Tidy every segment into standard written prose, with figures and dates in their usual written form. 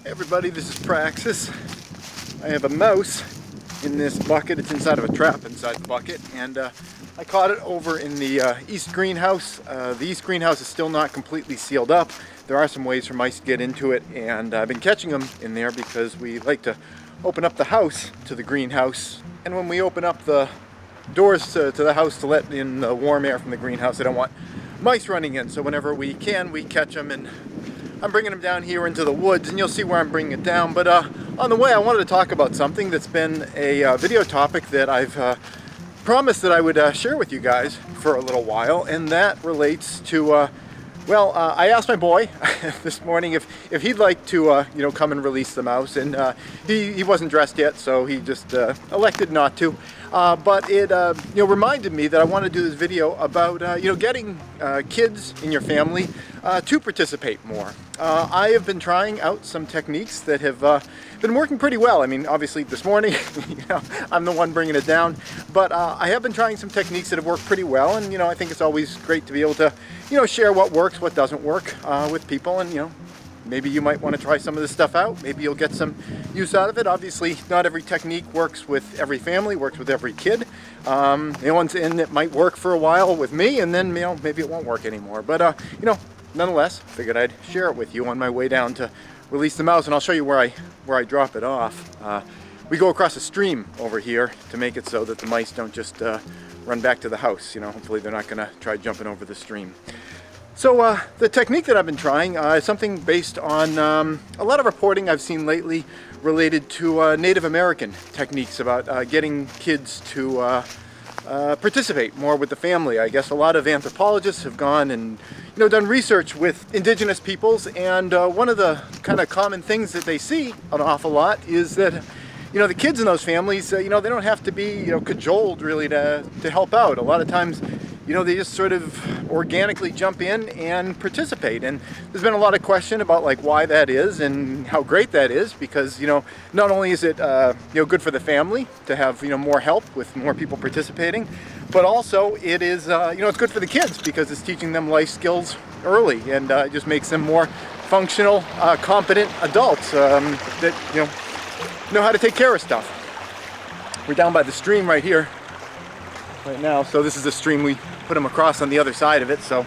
Hey everybody, this is Praxis. I have a mouse in this bucket. It's inside of a trap inside the bucket, and I caught it over in the east greenhouse. The east greenhouse is still not completely sealed up. There are some ways for mice to get into it, and I've been catching them in there because we like to open up the house to the greenhouse. And when we open up the doors to the house to let in the warm air from the greenhouse, I don't want mice running in. So whenever we can, we catch them, and I'm bringing them down here into the woods, and you'll see where I'm bringing it down. But on the way, I wanted to talk about something that's been a video topic that I've promised that I would share with you guys for a little while, and that relates to I asked my boy this morning if he'd like to come and release the mouse, and he wasn't dressed yet, so he just elected not to. But it reminded me that I want to do this video about getting kids in your family to participate more. I have been trying out some techniques that have been working pretty well. I mean, obviously this morning, I'm the one bringing it down, but I have been trying some techniques that have worked pretty well, and I think it's always great to be able to share what works, what doesn't work with people, and maybe you might want to try some of this stuff out. Maybe you'll get some use out of it. Obviously, not every technique works with every family, works with every kid. One's in it might work for a while with me, and then maybe it won't work anymore. But nonetheless, figured I'd share it with you on my way down to release the mouse, and I'll show you where I drop it off. We go across a stream over here to make it so that the mice don't just run back to the house. Hopefully they're not going to try jumping over the stream. So the technique that I've been trying is something based on a lot of reporting I've seen lately related to Native American techniques about getting kids to participate more with the family. I guess a lot of anthropologists have gone and done research with indigenous peoples, and one of the kind of common things that they see an awful lot is that the kids in those families, they don't have to be cajoled really to help out. A lot of times they just sort of organically jump in and participate. And there's been a lot of question about why that is and how great that is, because not only is it good for the family to have more help with more people participating, but also it is it's good for the kids because it's teaching them life skills early, and it just makes them more functional, competent adults that know how to take care of stuff. We're down by the stream right here right now, so this is the stream. We put them across on the other side of it so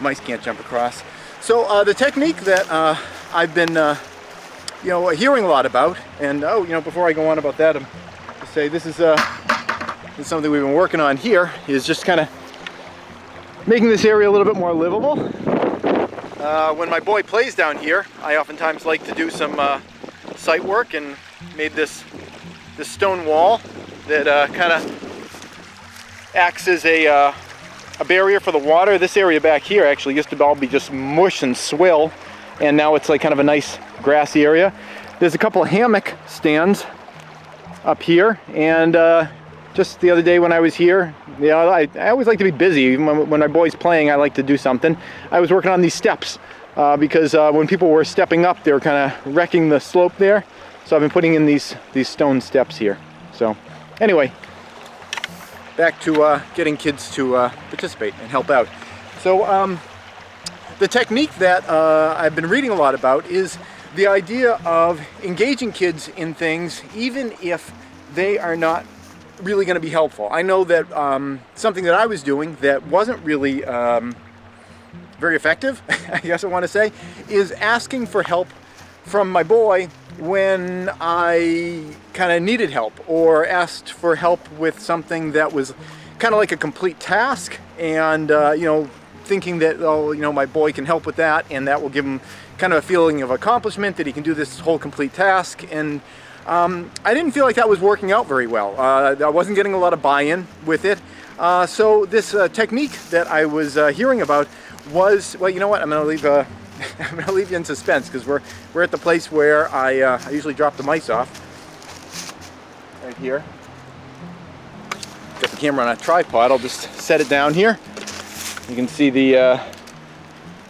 mice can't jump across. So the technique that I've been hearing a lot about, and before I go on about that, to say this is something we've been working on here, is just kind of making this area a little bit more livable. When my boy plays down here, I oftentimes like to do some site work, and made this stone wall that kind of acts as a barrier for the water. This area back here actually used to all be just mush and swill, and now it's kind of a nice grassy area. There's a couple of hammock stands up here, and just the other day when I was here, I always like to be busy. Even when my boy's playing, I like to do something. I was working on these steps because when people were stepping up, they were kind of wrecking the slope there. So I've been putting in these stone steps here. So anyway, back to getting kids to participate and help out. So the technique that I've been reading a lot about is the idea of engaging kids in things even if they are not really going to be helpful. I know that something that I was doing that wasn't really very effective, I guess I want to say, is asking for help from my boy when I kind of needed help, or asked for help with something that was kind of like a complete task, and thinking that my boy can help with that, and that will give him kind of a feeling of accomplishment that he can do this whole complete task. And I didn't feel like that was working out very well. I wasn't getting a lot of buy-in with it. So this technique that I was hearing about was, well, you know what, I'm going to leave you in suspense, because we're at the place where I usually drop the mice off. Right here. Got the camera on a tripod. I'll just set it down here. You can see the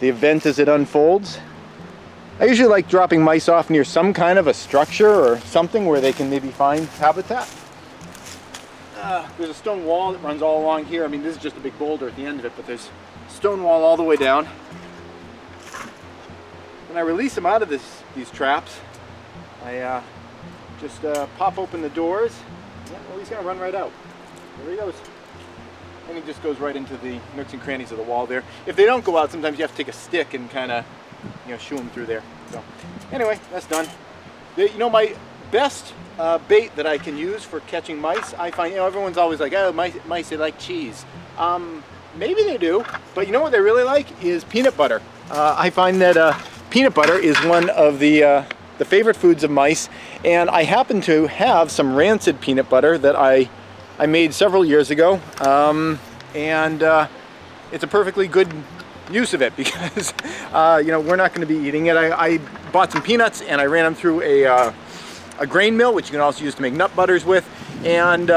event as it unfolds. I usually like dropping mice off near some kind of a structure or something where they can maybe find habitat. There's a stone wall that runs all along here. I mean, this is just a big boulder at the end of it, but there's a stone wall all the way down. When I release them out of these traps, I just pop open the doors. Yeah, well, he's going to run right out. There he goes. And he just goes right into the nooks and crannies of the wall there. If they don't go out, sometimes you have to take a stick and kind of, shoo them through there. So anyway, that's done. My best bait that I can use for catching mice, I find, everyone's always like, oh, mice, they like cheese. Maybe they do, but you know what they really like is peanut butter. I find that peanut butter is one of the favorite foods of mice, and I happen to have some rancid peanut butter that I made several years ago, and it's a perfectly good use of it because we're not going to be eating it. I bought some peanuts and I ran them through a grain mill, which you can also use to make nut butters with, and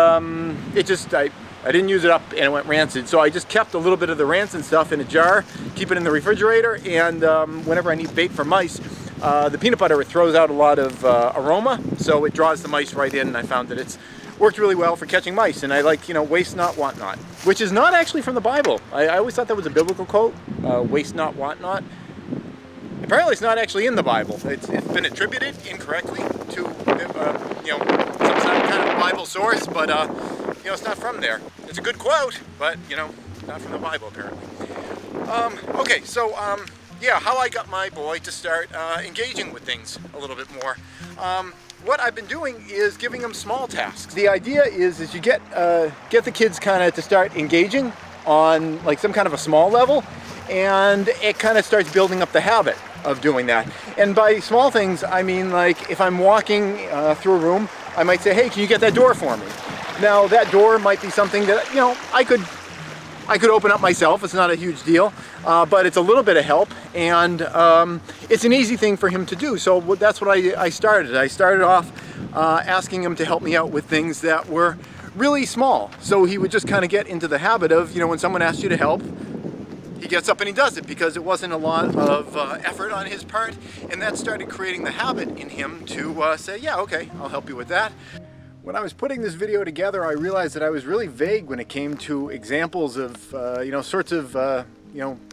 I didn't use it up and it went rancid, so I just kept a little bit of the rancid stuff in a jar, keep it in the refrigerator, and whenever I need bait for mice, the peanut butter, it throws out a lot of aroma, so it draws the mice right in, and I found that it's worked really well for catching mice. And I like, waste not, want not, which is not actually from the Bible. I always thought that was a biblical quote, waste not, want not. Apparently it's not actually in the Bible. It's been attributed incorrectly to, some kind of Bible source, but it's not from there. It's a good quote, but, not from the Bible apparently. Okay, so, how I got my boy to start engaging with things a little bit more. What I've been doing is giving them small tasks. The idea is you get the kids kind of to start engaging on like some kind of a small level, and it kind of starts building up the habit of doing that. And by small things, I mean like if I'm walking through a room, I might say, hey, can you get that door for me? Now that door might be something that, I could open up myself. It's not a huge deal, but it's a little bit of help, and it's an easy thing for him to do. So that's what I started. I started off asking him to help me out with things that were really small. So he would just kind of get into the habit of, when someone asks you to help, he gets up and he does it because it wasn't a lot of effort on his part, and that started creating the habit in him to say, yeah, okay, I'll help you with that. When I was putting this video together, I realized that I was really vague when it came to examples of, sorts of,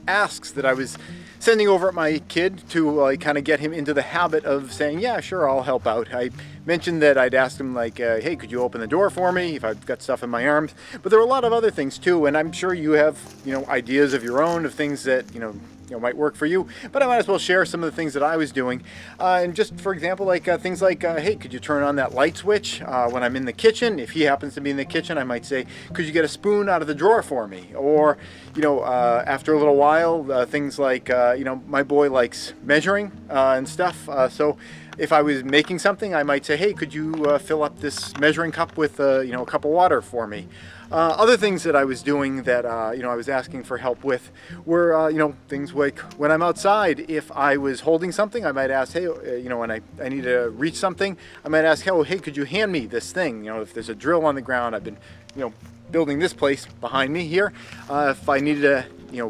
asks that I was sending over at my kid to kind of get him into the habit of saying, yeah, sure, I'll help out. I mentioned that I'd ask him like, hey, could you open the door for me if I've got stuff in my arms? But there were a lot of other things too, and I'm sure you have, ideas of your own of things that, might work for you, but I might as well share some of the things that I was doing. And just for example, like things like, hey, could you turn on that light switch when I'm in the kitchen? If he happens to be in the kitchen, I might say, could you get a spoon out of the drawer for me? Or, after a little while, things like, my boy likes measuring and stuff. So if I was making something, I might say, hey, could you fill up this measuring cup with, a cup of water for me? Other things that I was doing that, I was asking for help with were, things like when I'm outside, if I was holding something, I might ask, hey, when I need to reach something, I might ask, hey, could you hand me this thing? If there's a drill on the ground, I've been, building this place behind me here. If I needed to,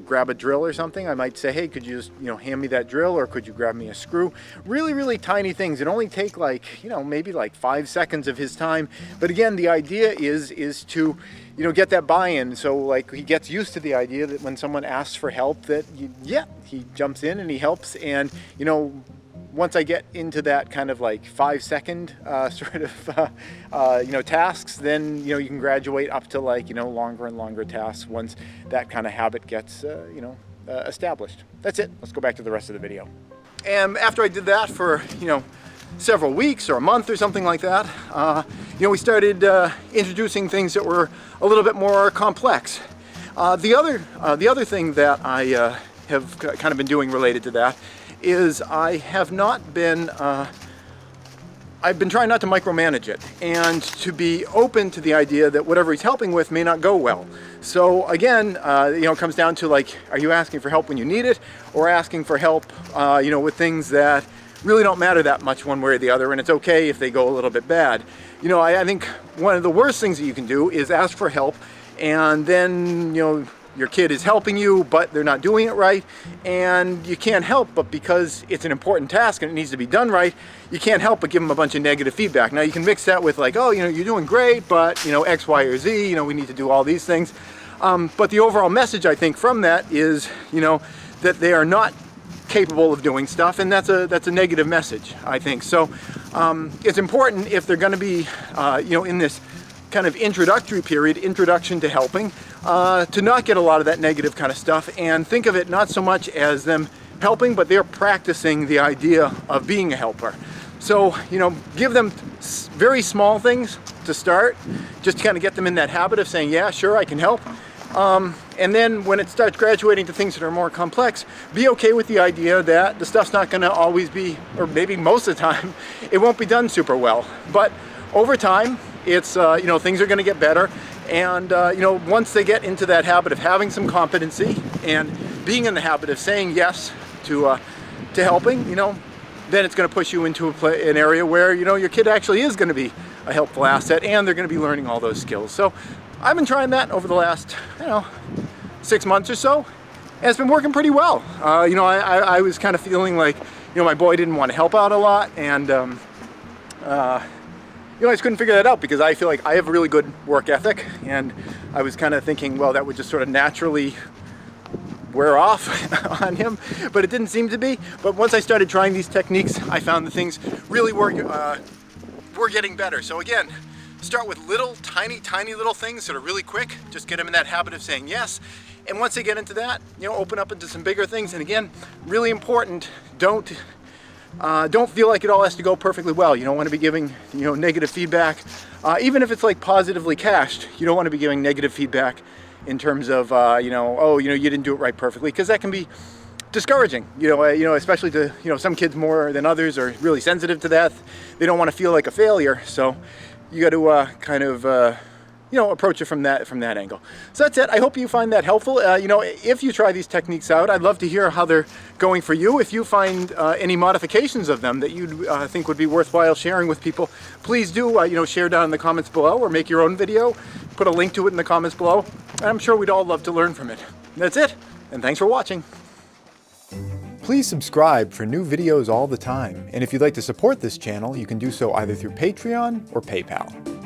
grab a drill or something, I might say, hey, could you just, hand me that drill, or could you grab me a screw? Really, really tiny things. It only take like, maybe like 5 seconds of his time. But again, the idea is to, get that buy-in. So like he gets used to the idea that when someone asks for help that, he jumps in and he helps. And, once I get into that kind of like 5-second sort of, tasks, then, you can graduate up to like, longer and longer tasks once that kind of habit gets, established. That's it. Let's go back to the rest of the video. And after I did that for, several weeks or a month or something like that, we started introducing things that were a little bit more complex. The other thing that I have kind of been doing related to that is I have not been, I've been trying not to micromanage it and to be open to the idea that whatever he's helping with may not go well. So again, it comes down to like, are you asking for help when you need it, or asking for help, with things that really don't matter that much one way or the other, and it's okay if they go a little bit bad. I think one of the worst things that you can do is ask for help, and then, your kid is helping you, but they're not doing it right, and you can't help but, because it's an important task and it needs to be done right, you can't help but give them a bunch of negative feedback. Now you can mix that with like, oh, you're doing great, but X, Y, or Z, we need to do all these things. But the overall message, I think, from that is, that they are not capable of doing stuff, and that's a negative message, I think. So it's important if they're going to be, in this kind of introductory period, introduction to helping, to not get a lot of that negative kind of stuff, and think of it not so much as them helping, but they're practicing the idea of being a helper. So, give them very small things to start, just to kind of get them in that habit of saying, yeah, sure, I can help. And then when it starts graduating to things that are more complex, be okay with the idea that the stuff's not going to always be, or maybe most of the time, it won't be done super well. But over time, it's, things are going to get better. And, once they get into that habit of having some competency and being in the habit of saying yes to helping, then it's going to push you into an area where, your kid actually is going to be a helpful asset, and they're going to be learning all those skills. So I've been trying that over the last, 6 months or so, and it's been working pretty well. I was kind of feeling like, my boy didn't want to help out a lot, and, I just couldn't figure that out because I feel like I have a really good work ethic, and I was kind of thinking, well, that would just sort of naturally wear off on him, but it didn't seem to be. But once I started trying these techniques, I found that things really were getting better. So again, start with little, tiny little things that are really quick. Just get them in that habit of saying yes. And once they get into that, open up into some bigger things. And again, really important, don't feel like it all has to go perfectly well. You don't want to be giving, negative feedback. Even if it's like positively cached, you don't want to be giving negative feedback in terms of, you didn't do it right perfectly, because that can be discouraging, especially to, some kids more than others are really sensitive to that. They don't want to feel like a failure. So you got to kind of, approach it from that angle. So that's it. I hope you find that helpful. If you try these techniques out, I'd love to hear how they're going for you. If you find any modifications of them that you think would be worthwhile sharing with people, please do, share down in the comments below, or make your own video. Put a link to it in the comments below. And I'm sure we'd all love to learn from it. That's it. And thanks for watching. Please subscribe for new videos all the time. And if you'd like to support this channel, you can do so either through Patreon or PayPal.